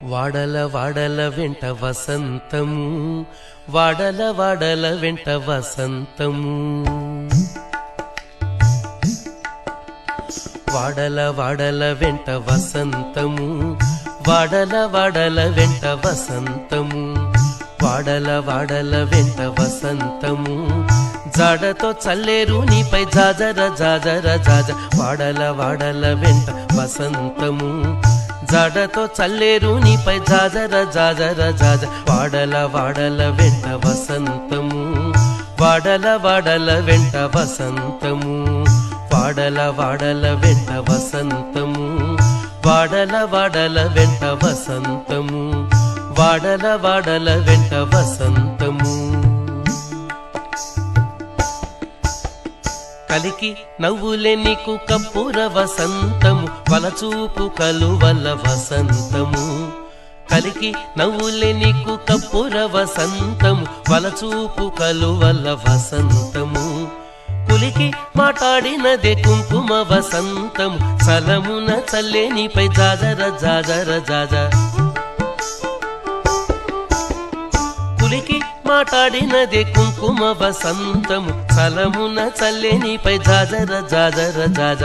వాడల వాడల వెంట వసంతము, వాడల వాడల వెంట వసంతము, వాడల వాడల వెంట వసంతము, వాడల వాడల వెంట వసంతము, వాడల వాడల వెంట వసంతము, జాడతో చల్లేరు నీపై జాజర జాజర జాజ, వాడల వాడల వెంట వసంతము, జాడతో చల్లేరు నీపై జాజర జాజర జాజ, వాడల వాడల వెంట వసంతము, వాడల వాడల వెంట వసంతము, వాడల వాడల వెంట వసంతము, వాడల వాడల వెంట వసంతము, వాడల వాడల వెంట వసంతము. కలికి నవ్వులే నీకు కప్పుర వసంతము, వలచూపు కలువల వసంతము, కలికి నవ్వులే నీకు కప్పుర వసంతము, వలచూపు కలువల వసంతము, కులికి మాట్లాడినదే కుంకుమ వసంతము, సలమున చల్లే నీపై జాజర జాజర జాజ, కులికి మాట్లాడినదే కుంకుమ వసంతము, సలమున చల్లే నీపై జాజర జాజర జాజ,